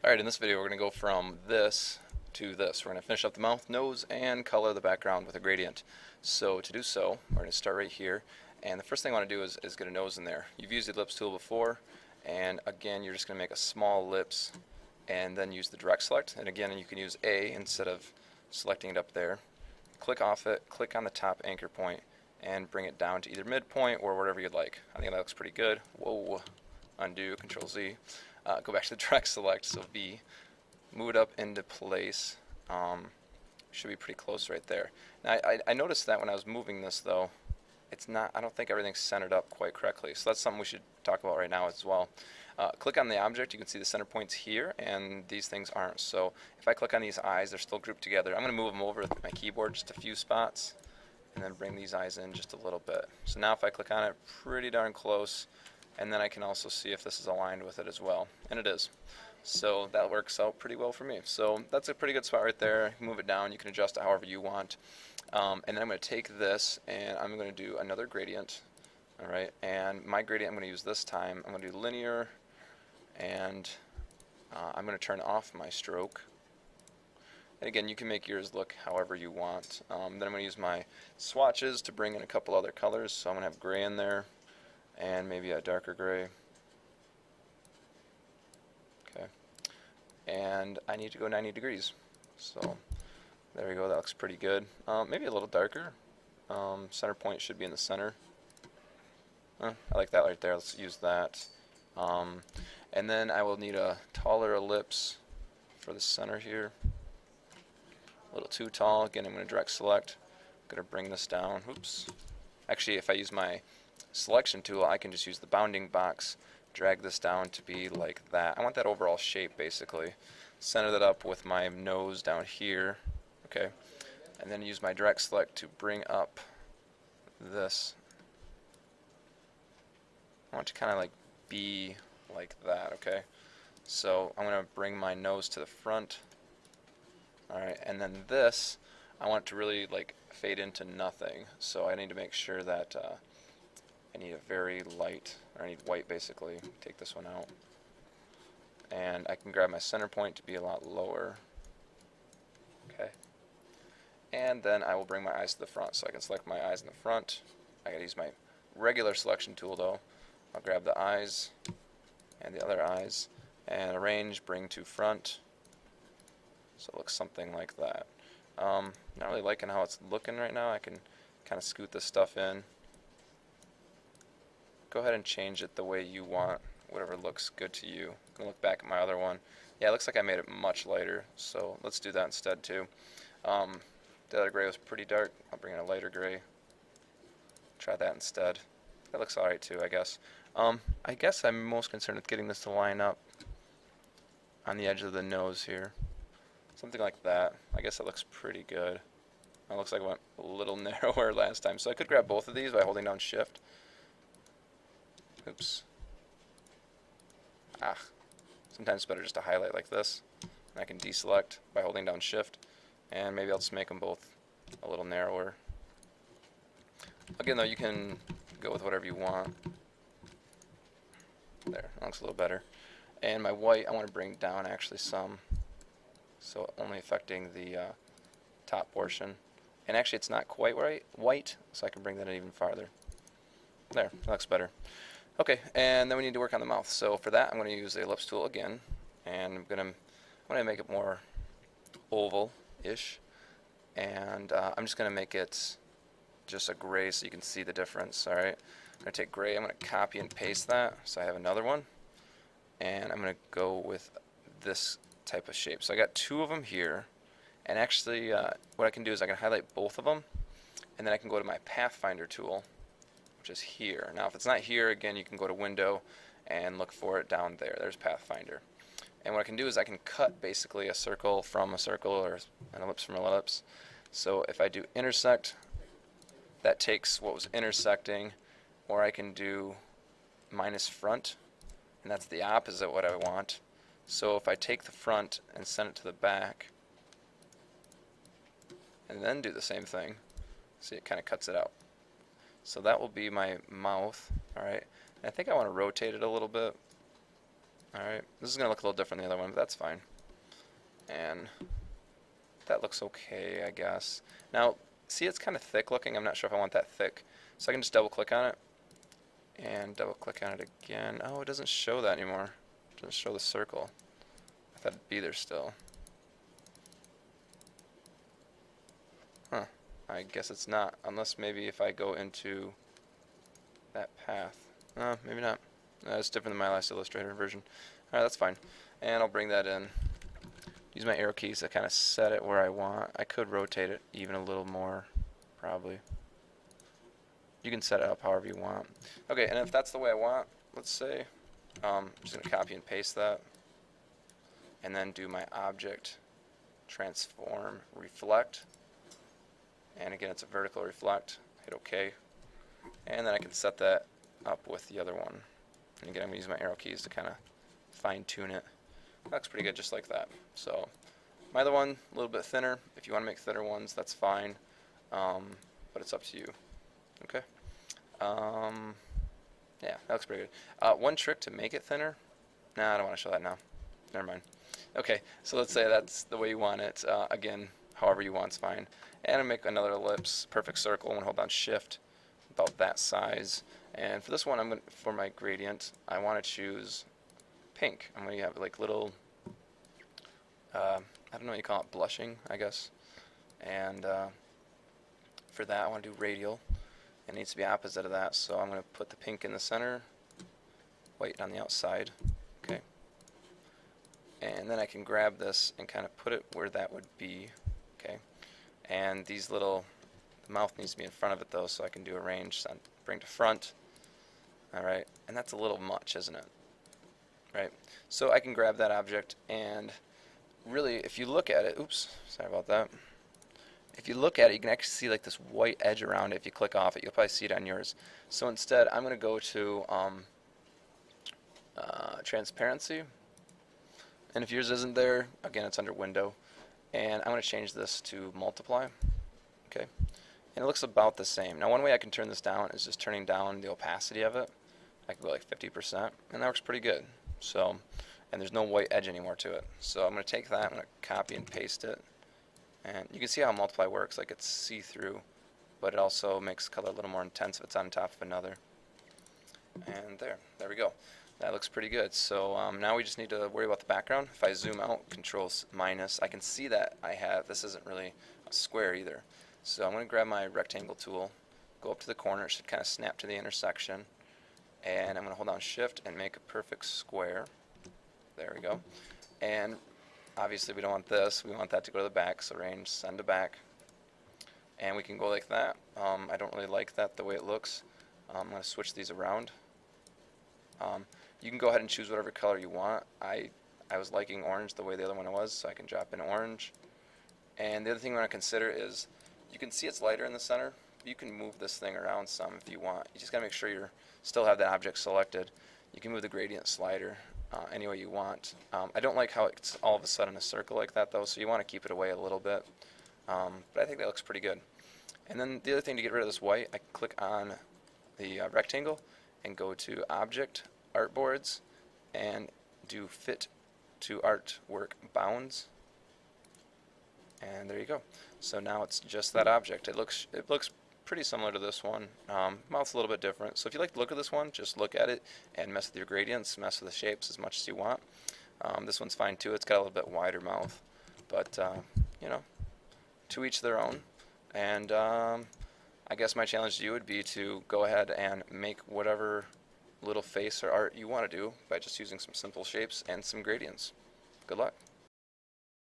Alright, in this video we're going to go from this to this. We're going to finish up the mouth, nose, and color the background with a gradient. So to do so, we're going to start right here. And the first thing I want to do is get a nose in there. You've used the ellipse tool before, and again you're just going to make a small ellipse and then use the direct select. And again, you can use A instead of selecting it up there. Click off it, click on the top anchor point, and bring it down to either midpoint or wherever you'd like. I think that looks pretty good. Whoa, undo, Control Z. Go back to the direct select, so V, move it up into place. Should be pretty close right there. Now I noticed that when I was moving this though, it's not, I don't think everything's centered up quite correctly, so that's something we should talk about right now as well. Click on the object, you can see the center points here, and these things aren't. So if I click on these eyes, they're still grouped together. I'm going to move them over with my keyboard just a few spots, and then bring these eyes in just a little bit. So now if I click on it, pretty darn close, and then I can also see if this is aligned with it as well, and it is. So that works out pretty well for me. So that's a pretty good spot right there. Move it down, you can adjust it however you want. And then I'm going to take this and I'm going to do another gradient. Alright, and my gradient I'm going to use this time, I'm going to do linear, and I'm going to turn off my stroke. And again, you can make yours look however you want. Then I'm going to use my swatches to bring in a couple other colors. So I'm going to have gray in there, and maybe a darker gray. Okay. And I need to go 90 degrees. So there we go, that looks pretty good. Maybe a little darker. Center point should be in the center. I like that right there, let's use that. And then I will need a taller ellipse for the center here. A little too tall. Again, I'm going to direct select. I'm going to bring this down. Oops. Actually, if I use my selection tool, I can just use the bounding box, drag this down to be like that. I want that overall shape basically. Center that up with my nose down here. Okay. And then use my direct select to bring up this. I want to kind of like be like that, okay? So I'm going to bring my nose to the front. Alright, and then this, I want to really like fade into nothing. So I need to make sure that I need a very light, or I need white basically. Take this one out. And I can grab my center point to be a lot lower. Okay. And then I will bring my eyes to the front. So I can select my eyes in the front. I gotta use my regular selection tool though. I'll grab the eyes and the other eyes and arrange, bring to front. So it looks something like that. Not really liking how it's looking right now. I can kind of scoot this stuff in. Go ahead and change it the way you want, whatever looks good to you. I'm going to look back at my other one. Yeah, it looks like I made it much lighter, so let's do that instead too. The other gray was pretty dark. I'll bring in a lighter gray. Try that instead. That looks alright too, I guess. I guess I'm most concerned with getting this to line up on the edge of the nose here. Something like that. I guess it looks pretty good. It looks like it went a little narrower last time. So I could grab both of these by holding down shift. Oops. Sometimes it's better just to highlight like this. And I can deselect by holding down shift. And maybe I'll just make them both a little narrower. Again though, you can go with whatever you want. There, that looks a little better. And my white, I want to bring down actually some. So only affecting the top portion. And actually it's not quite white, so I can bring that in even farther. There, that looks better. Okay, and then we need to work on the mouth. So for that, I'm going to use the ellipse tool again, and I'm going to make it more oval-ish, and I'm just going to make it just a gray so you can see the difference. All right, I'm going to take gray. I'm going to copy and paste that, so I have another one, and I'm going to go with this type of shape. So I got two of them here, and actually, what I can do is I can highlight both of them, and then I can go to my Pathfinder tool, which is here. Now if it's not here, again you can go to window and look for it down there. There's Pathfinder. And what I can do is I can cut basically a circle from a circle or an ellipse from an ellipse. So if I do intersect, that takes what was intersecting, or I can do minus front, and that's the opposite of what I want. So if I take the front and send it to the back and then do the same thing, see it kind of cuts it out. So that will be my mouth. Alright, I think I want to rotate it a little bit. Alright, this is going to look a little different than the other one, but that's fine. And that looks okay, I guess. Now, see, it's kind of thick looking. I'm not sure if I want that thick. So I can just double click on it and double click on it again. Oh, it doesn't show that anymore. It doesn't show the circle. I thought it'd be there still. Huh. I guess it's not, unless maybe if I go into that path. Maybe not. It's different than my last Illustrator version. Alright, that's fine. And I'll bring that in. Use my arrow keys to kind of set it where I want. I could rotate it even a little more, probably. You can set it up however you want. Okay, and if that's the way I want, let's say, I'm just going to copy and paste that. And then do my object, transform, reflect. And again, it's a vertical reflect. Hit OK. And then I can set that up with the other one. And again, I'm going to use my arrow keys to kind of fine tune it. Looks pretty good just like that. So my other one, a little bit thinner. If you want to make thinner ones, that's fine. But it's up to you. Okay. Yeah, that looks pretty good. One trick to make it thinner. Nah, I don't want to show that now. Never mind. Okay, so let's say that's the way you want it. Again, however you want is fine. And I make another ellipse, perfect circle. I'm going to hold down Shift, about that size. And for this one, for my gradient, I want to choose pink. I'm going to have like little, I don't know what you call it, blushing, I guess. And for that, I want to do radial. It needs to be opposite of that, so I'm going to put the pink in the center, white on the outside. Okay. And then I can grab this and kind of put it where that would be. Okay. And these little, the mouth needs to be in front of it though, so I can do arrange, bring to front. Alright, and that's a little much, isn't it? Right. So I can grab that object, and really, if you look at it, oops, sorry about that. If you look at it, you can actually see like this white edge around it. If you click off it, you'll probably see it on yours. So instead, I'm going to go to transparency. And if yours isn't there, again, it's under window. And I'm going to change this to multiply. Okay. And it looks about the same. Now, one way I can turn this down is just turning down the opacity of it. I can go like 50%, and that works pretty good. So, and there's no white edge anymore to it. So I'm going to take that, I'm going to copy and paste it. And you can see how multiply works, like it's see-through, but it also makes color a little more intense if it's on top of another. And there we go. That looks pretty good. So now we just need to worry about the background. If I zoom out, Control minus, I can see that this isn't really a square either. So I'm going to grab my rectangle tool, go up to the corner, it should kind of snap to the intersection, and I'm going to hold down Shift and make a perfect square. There we go. And obviously we don't want this, we want that to go to the back, so range, send to back. And we can go like that. I don't really like that the way it looks. I'm going to switch these around. You can go ahead and choose whatever color you want. I was liking orange the way the other one was, so I can drop in orange. And the other thing we want to consider is, you can see it's lighter in the center. You can move this thing around some if you want. You just got to make sure you still have that object selected. You can move the gradient slider any way you want. I don't like how it's all of a sudden a circle like that though, so you want to keep it away a little bit. But I think that looks pretty good. And then the other thing to get rid of this white, I click on the rectangle and go to Object, Artboards, and do Fit to Artwork Bounds. And there you go. So now it's just that object. It looks pretty similar to this one. Mouth's a little bit different. So if you like the look of this one, just look at it and mess with your gradients, mess with the shapes as much as you want. This one's fine too. It's got a little bit wider mouth, but you know, to each their own. And I guess my challenge to you would be to go ahead and make whatever little face or art you want to do by just using some simple shapes and some gradients. Good luck.